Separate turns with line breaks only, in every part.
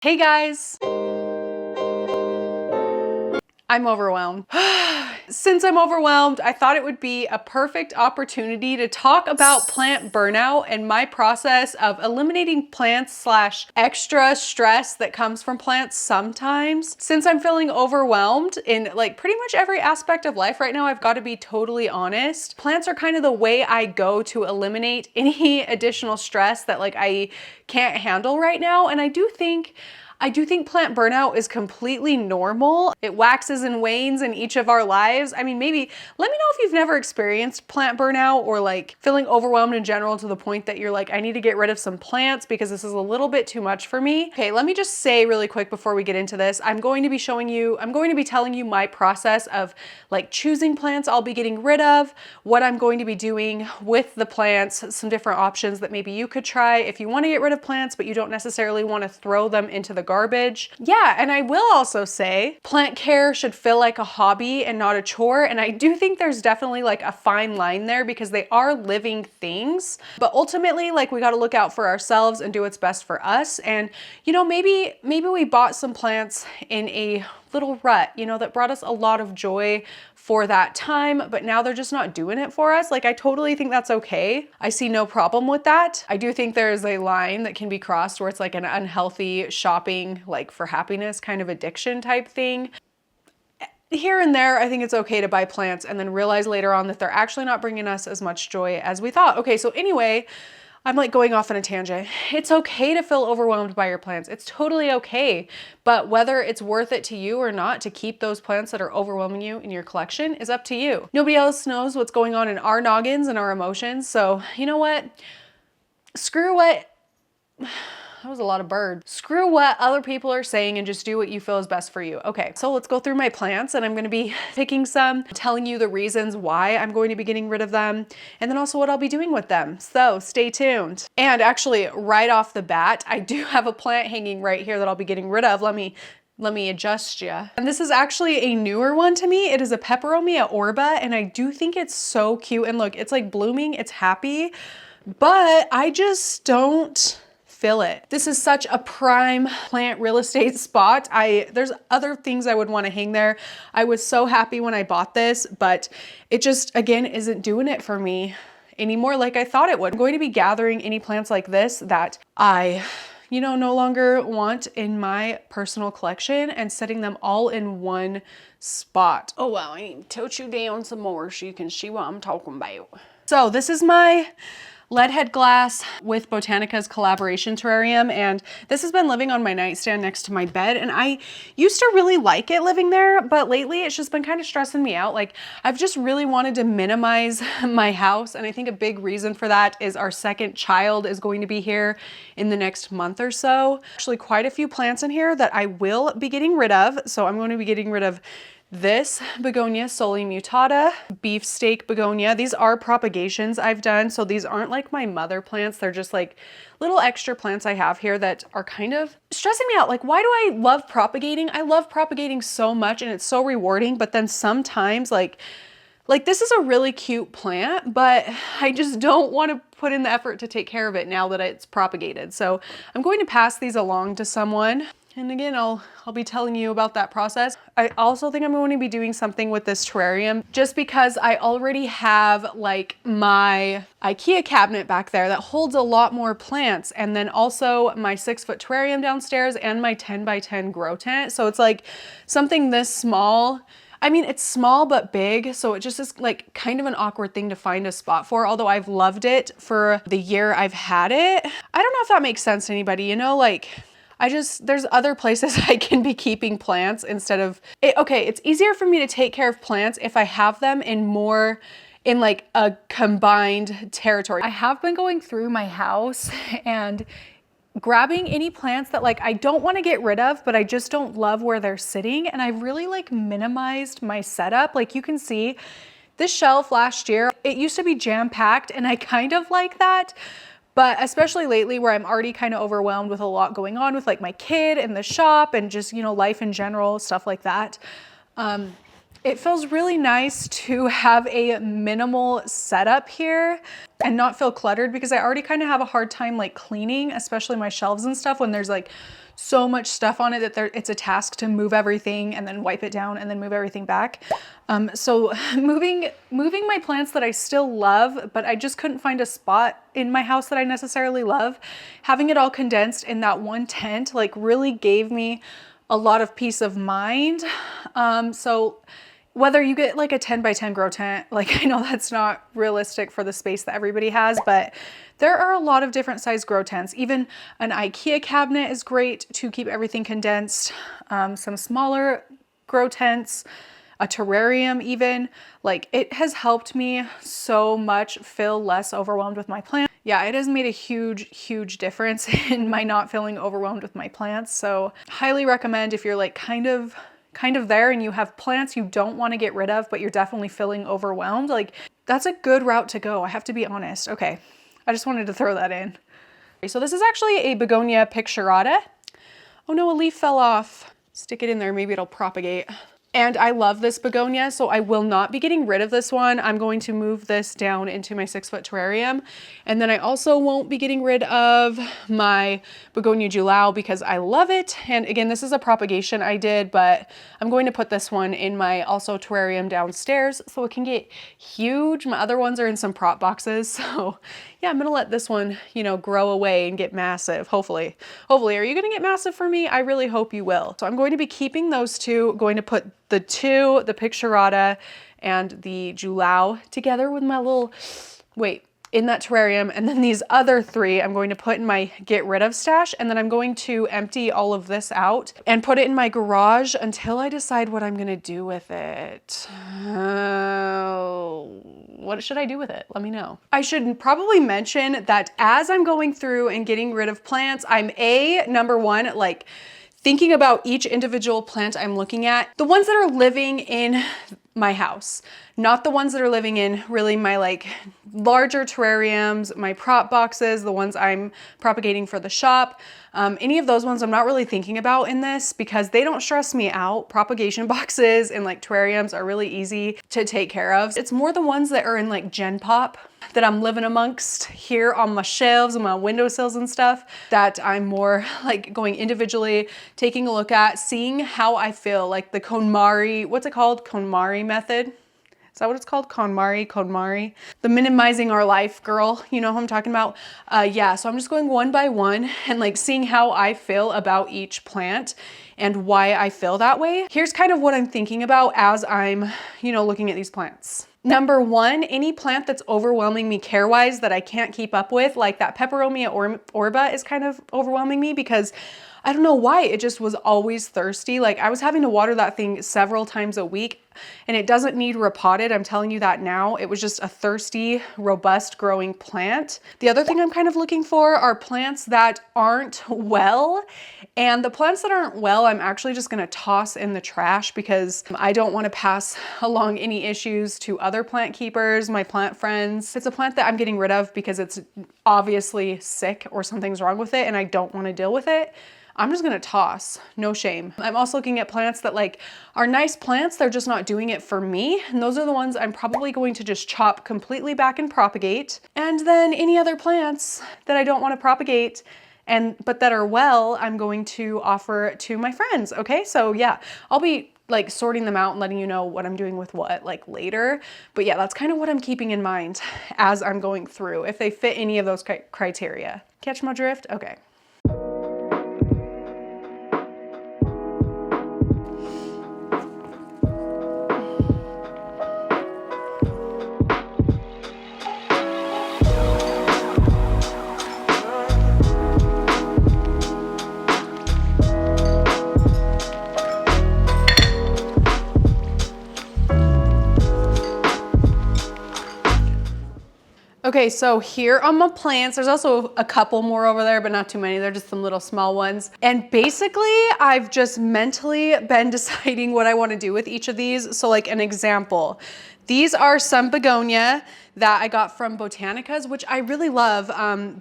Hey guys! I'm overwhelmed. Since I'm overwhelmed, I thought it would be a perfect opportunity to talk about plant burnout and my process of eliminating plants slash extra stress that comes from plants sometimes. Since I'm feeling overwhelmed in like pretty much every aspect of life right now, I've got to be totally honest. Plants are kind of the way I go to eliminate any additional stress that like I can't handle right now. And I do think plant burnout is completely normal. It waxes and wanes in each of our lives. I mean, maybe let me know if you've never experienced plant burnout or like feeling overwhelmed in general to the point that you're like, I need to get rid of some plants because this is a little bit too much for me. Okay, let me just say really quick before we get into this, I'm going to be telling you my process of like choosing plants I'll be getting rid of, what I'm going to be doing with the plants, some different options that maybe you could try if you want to get rid of plants, but you don't necessarily want to throw them into the garbage. Yeah, and I will also say plant care should feel like a hobby and not a chore. And I do think there's definitely like a fine line there because they are living things. But ultimately, like we got to look out for ourselves and do what's best for us. And you know, maybe we bought some plants in a little rut, you know, that brought us a lot of joy for that time, but now they're just not doing it for us. Like, I totally think that's okay. I see no problem with that. I do think there's a line that can be crossed where it's like an unhealthy shopping, like for happiness kind of addiction type thing. Here and there, I think it's okay to buy plants and then realize later on that they're actually not bringing us as much joy as we thought. Okay, so anyway, I'm like going off on a tangent. It's okay to feel overwhelmed by your plants. It's totally okay. But whether it's worth it to you or not to keep those plants that are overwhelming you in your collection is up to you. Nobody else knows what's going on in our noggins and our emotions. So you know what? Screw what... That was a lot of bird. Screw what other people are saying and just do what you feel is best for you. Okay, so let's go through my plants and I'm gonna be picking some, telling you the reasons why I'm going to be getting rid of them, and then also what I'll be doing with them. So stay tuned. And actually, right off the bat, I do have a plant hanging right here that I'll be getting rid of. Let me adjust you. And this is actually a newer one to me. It is a Peperomia orba, and I do think it's so cute. And look, it's like blooming, it's happy, but I just don't feel it. This is such a prime plant real estate spot. There's other things I would want to hang there. I was so happy when I bought this, but it just, again, isn't doing it for me anymore like I thought it would. I'm going to be gathering any plants like this that I, you know, no longer want in my personal collection and setting them all in one spot. Oh, well, I need to tilt you down some more so you can see what I'm talking about. So this is my lead head glass with Botanica's collaboration terrarium, and this has been living on my nightstand next to my bed, and I used to really like it living there, but lately it's just been kind of stressing me out. Like, I've just really wanted to minimize my house, and I think a big reason for that is our second child is going to be here in the next month or so. Actually, quite a few plants in here that I will be getting rid of, so I'm going to be getting rid of this begonia, Soli mutata, beefsteak begonia. These are propagations I've done, so these aren't like my mother plants. They're just like little extra plants I have here that are kind of stressing me out. Like, why do I love propagating? I love propagating so much and it's so rewarding, but then sometimes like this is a really cute plant, but I just don't want to put in the effort to take care of it now that it's propagated. So I'm going to pass these along to someone. And again, I'll be telling you about that process. I also think I'm going to be doing something with this terrarium just because I already have like my IKEA cabinet back there that holds a lot more plants. And then also my 6-foot terrarium downstairs and my 10 by 10 grow tent. So it's like something this small. I mean, it's small but big, so it just is like kind of an awkward thing to find a spot for, although I've loved it for the year I've had it. I don't know if that makes sense to anybody, you know, like there's other places I can be keeping plants instead of, okay, it's easier for me to take care of plants if I have them in like a combined territory. I have been going through my house and grabbing any plants that like I don't want to get rid of, but I just don't love where they're sitting. And I've really like minimized my setup. Like you can see this shelf last year, it used to be jam-packed and I kind of like that. But especially lately where I'm already kind of overwhelmed with a lot going on with like my kid and the shop and just, you know, life in general, stuff like that. It feels really nice to have a minimal setup here and not feel cluttered because I already kind of have a hard time like cleaning, especially my shelves and stuff when there's like so much stuff on it that it's a task to move everything and then wipe it down and then move everything back. So moving my plants that I still love, but I just couldn't find a spot in my house that I necessarily love, having it all condensed in that one tent like really gave me a lot of peace of mind. So whether you get like a 10 by 10 grow tent, like I know that's not realistic for the space that everybody has, but there are a lot of different size grow tents. Even an IKEA cabinet is great to keep everything condensed. Some smaller grow tents, a terrarium even, like it has helped me so much feel less overwhelmed with my plants. Yeah, it has made a huge difference in my not feeling overwhelmed with my plants. So highly recommend if you're like kind of there and you have plants you don't want to get rid of, but you're definitely feeling overwhelmed. Like that's a good route to go. I have to be honest. Okay. I just wanted to throw that in. So this is actually a begonia picturata. Oh no, a leaf fell off. Stick it in there, maybe it'll propagate. And I love this begonia, so I will not be getting rid of this one. I'm going to move this down into my 6-foot terrarium. And then I also won't be getting rid of my begonia julau because I love it. And again, this is a propagation I did, but I'm going to put this one in my also terrarium downstairs so it can get huge. My other ones are in some prop boxes. So yeah, I'm gonna let this one, you know, grow away and get massive, hopefully. Hopefully, are you gonna get massive for me? I really hope you will. So I'm going to be keeping those two, going to put the picturata and the julau together with my little, in that terrarium. And then these other 3 I'm going to put in my get rid of stash. And then I'm going to empty all of this out and put it in my garage until I decide what I'm gonna do with it. What should I do with it? Let me know. I should probably mention that as I'm going through and getting rid of plants, I'm number one, like thinking about each individual plant I'm looking at, the ones that are living in my house, not the ones that are living in really my like larger terrariums, my prop boxes, the ones I'm propagating for the shop. Any of those ones I'm not really thinking about in this because they don't stress me out. Propagation boxes and like terrariums are really easy to take care of. It's more the ones that are in like Gen Pop that I'm living amongst here on my shelves and my windowsills and stuff that I'm more like going individually, taking a look at, seeing how I feel, like the KonMari, what's it called? KonMari method. Is that what it's called? KonMari. The minimizing our life girl, you know who I'm talking about? Yeah, so I'm just going one by one and like seeing how I feel about each plant and why I feel that way. Here's kind of what I'm thinking about as I'm, you know, looking at these plants. Number one, any plant that's overwhelming me care-wise that I can't keep up with, like that Peperomia orba is kind of overwhelming me because I don't know why, it just was always thirsty. Like I was having to water that thing several times a week and it doesn't need repotted. I'm telling you that now. It was just a thirsty, robust growing plant. The other thing I'm kind of looking for are plants that aren't well. And the plants that aren't well, I'm actually just gonna toss in the trash because I don't wanna pass along any issues to other plant keepers, my plant friends. If it's a plant that I'm getting rid of because it's obviously sick or something's wrong with it and I don't wanna deal with it, I'm just gonna toss, no shame. I'm also looking at plants that like are nice plants, they're just not doing it for me. And those are the ones I'm probably going to just chop completely back and propagate. And then any other plants that I don't wanna propagate but that are well, I'm going to offer to my friends, okay? So yeah, I'll be like sorting them out and letting you know what I'm doing with what like later. But yeah, that's kind of what I'm keeping in mind as I'm going through, if they fit any of those criteria. Catch my drift? Okay. Okay, so here on my plants, there's also a couple more over there, but not too many. They're just some little small ones. And basically, I've just mentally been deciding what I want to do with each of these. So like an example, these are some begonia. that I got from Botanicas, which I really love,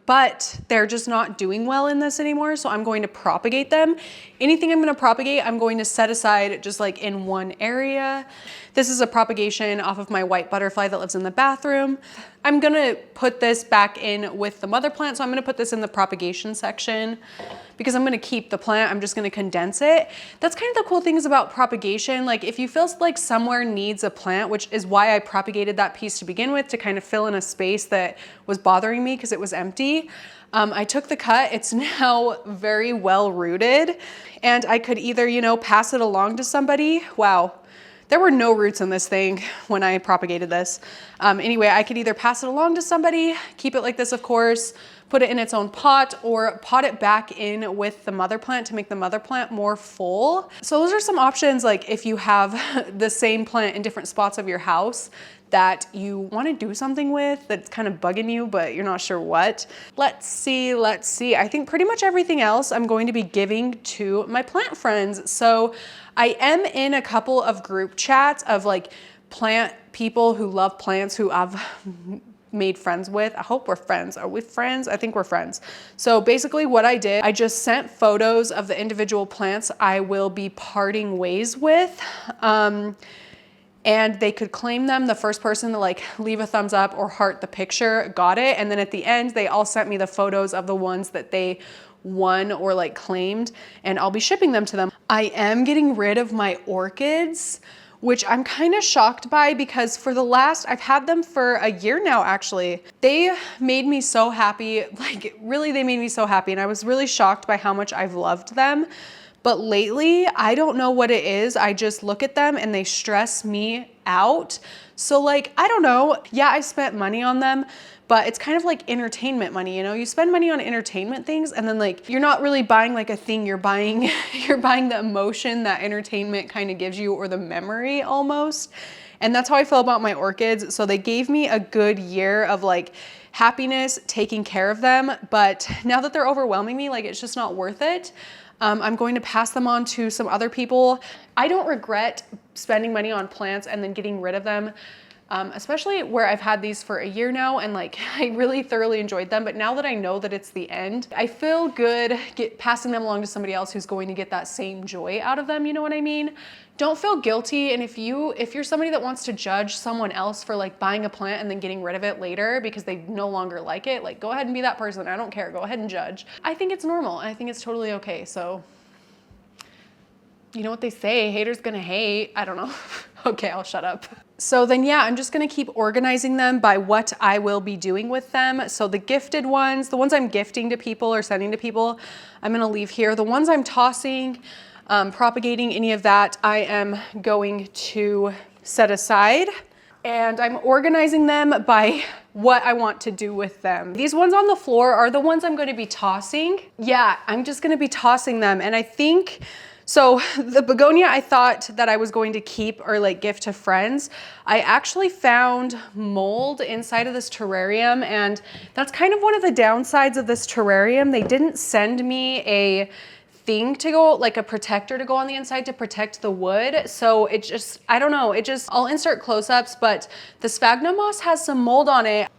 but they're just not doing well in this anymore. So I'm going to propagate them. Anything I'm going to propagate, I'm going to set aside just like in one area. This is a propagation off of my white butterfly that lives in the bathroom. I'm going to put this back in with the mother plant. So I'm going to put this in the propagation section because I'm going to keep the plant. I'm just going to condense it. That's kind of the cool things about propagation. Like if you feel like somewhere needs a plant, which is why I propagated that piece to begin with, to kind of fill in a space that was bothering me because it was empty. I took the cut. It's now very well rooted, and I could either, you know, pass it along to somebody. Wow. There were no roots in this thing when I propagated this. Anyway, I could either pass it along to somebody, keep it like this, of course, put it in its own pot, or pot it back in with the mother plant to make the mother plant more full. So those are some options, like if you have the same plant in different spots of your house that you want to do something with that's kind of bugging you, but you're not sure what. Let's see. I think pretty much everything else I'm going to be giving to my plant friends. So I am in a couple of group chats of like plant people who love plants who I've made friends with. I hope we're friends. Are we friends? I think we're friends. So basically what I did, I just sent photos of the individual plants I will be parting ways with. And they could claim them. The first person to like leave a thumbs up or heart the picture got it. And then at the end, they all sent me the photos of the ones that they won or like claimed, and I'll be shipping them to them. I am getting rid of my orchids, which I'm kind of shocked by because I've had them for a year now, actually. They made me so happy, like really they made me so happy, and I was really shocked by how much I've loved them. But lately, I don't know what it is. I just look at them and they stress me out. So like, I don't know. Yeah, I spent money on them, but it's kind of like entertainment money, you know? You spend money on entertainment things and then like, you're not really buying like a thing, you're buying the emotion that entertainment kind of gives you, or the memory almost. And that's how I feel about my orchids. So they gave me a good year of like happiness, taking care of them. But now that they're overwhelming me, like it's just not worth it. I'm going to pass them on to some other people. I don't regret spending money on plants and then getting rid of them, especially where I've had these for a year now and like I really thoroughly enjoyed them. But now that I know that it's the end, I feel good passing them along to somebody else who's going to get that same joy out of them. You know what I mean? Don't feel guilty. And if you're somebody that wants to judge someone else for like buying a plant and then getting rid of it later because they no longer like it, like go ahead and be that person. I don't care. Go ahead and judge. I think it's normal. I think it's totally okay. So you know what they say, haters gonna hate. I don't know. Okay, I'll shut up. So then, yeah, I'm just gonna keep organizing them by what I will be doing with them. So the gifted ones, the ones I'm gifting to people or sending to people, I'm gonna leave here. The ones I'm tossing, propagating, any of that, I am going to set aside. And I'm organizing them by what I want to do with them. These ones on the floor are the ones I'm going to be tossing. Yeah, I'm just going to be tossing them. And I think, so the begonia I thought that I was going to keep or like gift to friends, I actually found mold inside of this terrarium, and that's kind of one of the downsides of this terrarium. They didn't send me a thing to go, like a protector to go on the inside to protect the wood. So it just, I don't know, I'll insert close-ups, but the sphagnum moss has some mold on it.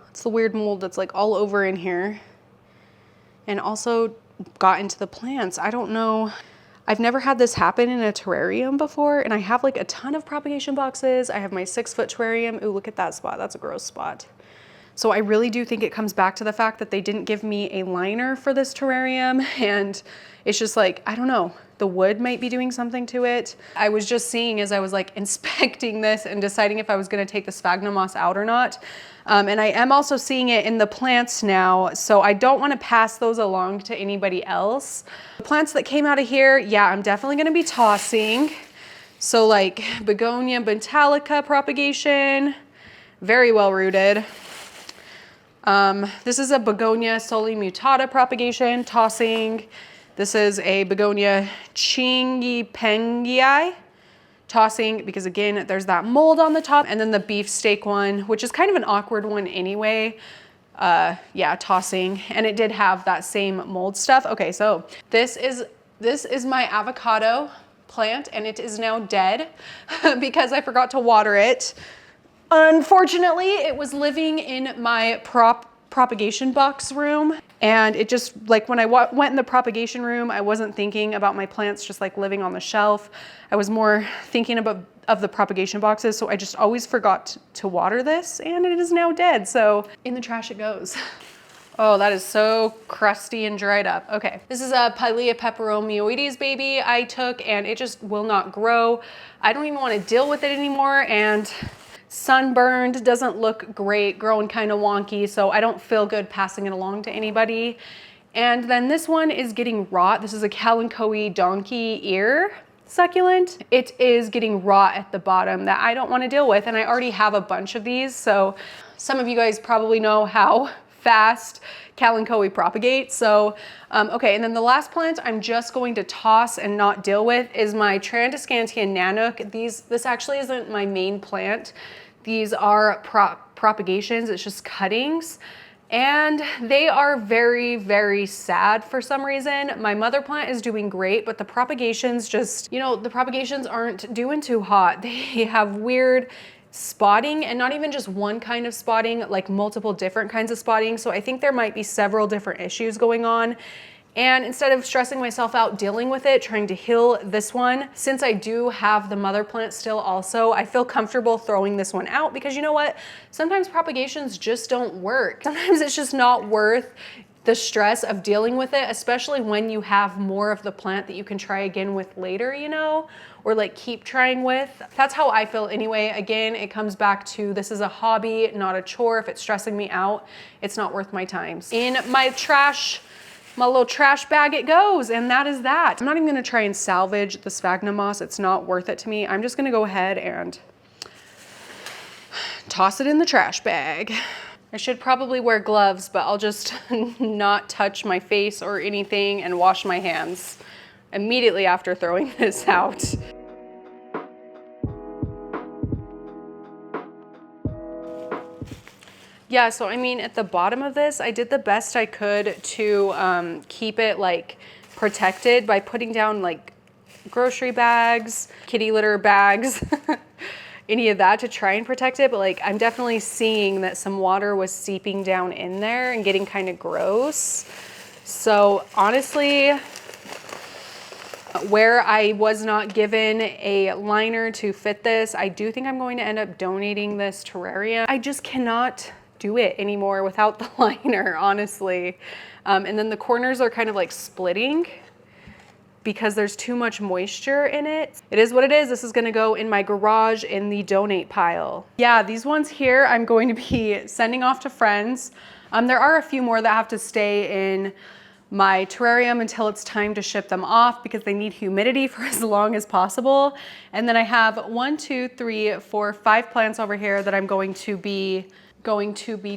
It's the weird mold that's like all over in here and also got into the plants. I don't know. I've never had this happen in a terrarium before, and I have like a ton of propagation boxes. I have my 6-foot terrarium. Ooh, look at that spot. That's a gross spot. So I really do think it comes back to the fact that they didn't give me a liner for this terrarium, and it's just like, I don't know, the wood might be doing something to it. I was just seeing as I was like inspecting this and deciding if I was gonna take the sphagnum moss out or not. And I am also seeing it in the plants now, so I don't wanna pass those along to anybody else. The plants that came out of here, yeah, I'm definitely gonna be tossing. So like begonia Bentalica propagation, very well rooted. This is a begonia Soli mutata propagation, tossing. This is a begonia Chingipengii, tossing, because again, there's that mold on the top, and then the beefsteak one, which is kind of an awkward one anyway. Yeah, tossing, and it did have that same mold stuff. Okay, so this is my avocado plant, and it is now dead because I forgot to water it. Unfortunately, it was living in my propagation box room, and it just, like, when I went in the propagation room, I wasn't thinking about my plants just like living on the shelf. I was more thinking of the propagation boxes, so I just always forgot to water this, and it is now dead, so in the trash it goes. Oh, that is so crusty and dried up. Okay, this is a Pilea peperomioides baby I took, and it just will not grow. I don't even want to deal with it anymore, and sunburned, doesn't look great, growing kind of wonky, so I don't feel good passing it along to anybody. And then this one is getting rot. This is a Kalanchoe donkey ear succulent. It is getting rot at the bottom that I don't want to deal with, and I already have a bunch of these, so some of you guys probably know how fast Kalanchoe propagate. So, okay, and then the last plant I'm just going to toss and not deal with is my Tradescantia nanook. This actually isn't my main plant. These are propagations, it's just cuttings. And they are very, very sad for some reason. My mother plant is doing great, but the propagations just, you know, the propagations aren't doing too hot. They have weird spotting, and not even just one kind of spotting, like multiple different kinds of spotting. So I think there might be several different issues going on. And instead of stressing myself out dealing with it, trying to heal this one, since I do have the mother plant still also, I feel comfortable throwing this one out, because you know what? Sometimes propagations just don't work. Sometimes it's just not worth the stress of dealing with it, especially when you have more of the plant that you can try again with later, you know, or like keep trying with. That's how I feel anyway. Again, it comes back to this is a hobby, not a chore. If it's stressing me out, it's not worth my time. In my trash, my little trash bag it goes, and that is that. I'm not even gonna try and salvage the sphagnum moss. It's not worth it to me. I'm just gonna go ahead and toss it in the trash bag. I should probably wear gloves, but I'll just not touch my face or anything and wash my hands immediately after throwing this out. Yeah, so I mean, at the bottom of this, I did the best I could to keep it like protected by putting down like grocery bags, kitty litter bags, any of that to try and protect it. But like, I'm definitely seeing that some water was seeping down in there and getting kind of gross. So honestly, where I was not given a liner to fit this, I do think I'm going to end up donating this terrarium. I just cannot do it anymore without the liner, honestly. And then the corners are kind of like splitting because there's too much moisture in it. It is what it is. This is gonna go in my garage in the donate pile. Yeah, these ones here I'm going to be sending off to friends. There are a few more that have to stay in my terrarium until it's time to ship them off because they need humidity for as long as possible. And then I have 1, 2, 3, 4, 5 plants over here that I'm going to be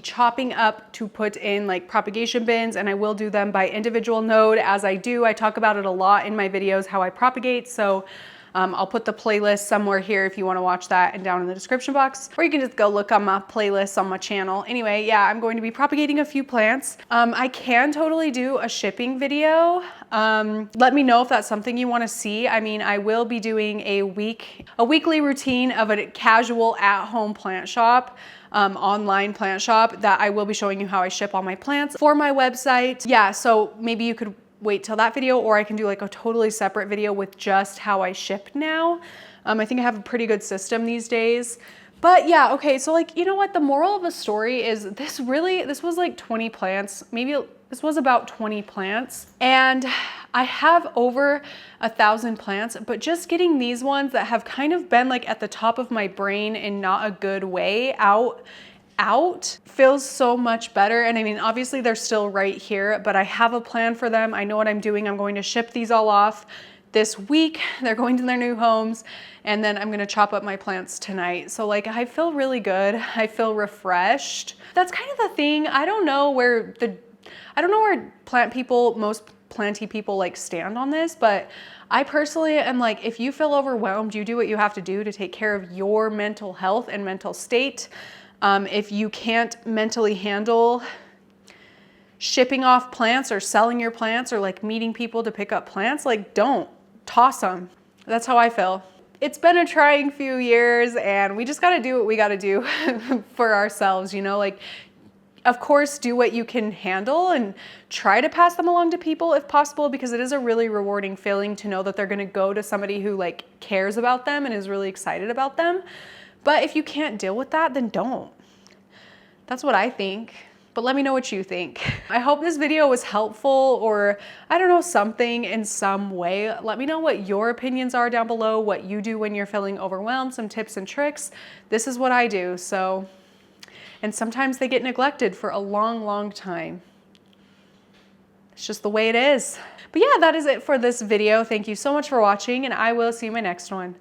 chopping up to put in like propagation bins, and I will do them by individual node as I do. I talk about it a lot in my videos, how I propagate. So I'll put the playlist somewhere here if you want to watch that, and down in the description box, or you can just go look on my playlists on my channel. Anyway, yeah, I'm going to be propagating a few plants. I can totally do a shipping video. Let me know if that's something you want to see. I mean, I will be doing a weekly routine of a casual at-home plant shop. Online plant shop that I will be showing you how I ship all my plants for my website. Yeah, so maybe you could wait till that video, or I can do like a totally separate video with just how I ship now. I think I have a pretty good system these days. But yeah, okay, so like, you know what? The moral of the story is this was like 20 plants, maybe this was about 20 plants, and I have over 1,000 plants, but just getting these ones that have kind of been like at the top of my brain in not a good way out feels so much better. And I mean, obviously they're still right here, but I have a plan for them. I know what I'm doing. I'm going to ship these all off this week. They're going to their new homes, and then I'm gonna chop up my plants tonight. So like, I feel really good. I feel refreshed. That's kind of the thing. I don't know where most planty people like stand on this, but I personally am like, if you feel overwhelmed, you do what you have to do to take care of your mental health and mental state. If you can't mentally handle shipping off plants or selling your plants or like meeting people to pick up plants, like don't toss them. That's how I feel. it's been a trying few years, and we just gotta do what we gotta do for ourselves, you know, like, of course, do what you can handle and try to pass them along to people if possible, because it is a really rewarding feeling to know that they're gonna go to somebody who like cares about them and is really excited about them. But if you can't deal with that, then don't. That's what I think. But let me know what you think. I hope this video was helpful, or I don't know, something in some way. Let me know what your opinions are down below, what you do when you're feeling overwhelmed, some tips and tricks. This is what I do, so. And sometimes they get neglected for a long, long time. It's just the way it is. But yeah, that is it for this video. Thank you so much for watching, and I will see you in my next one.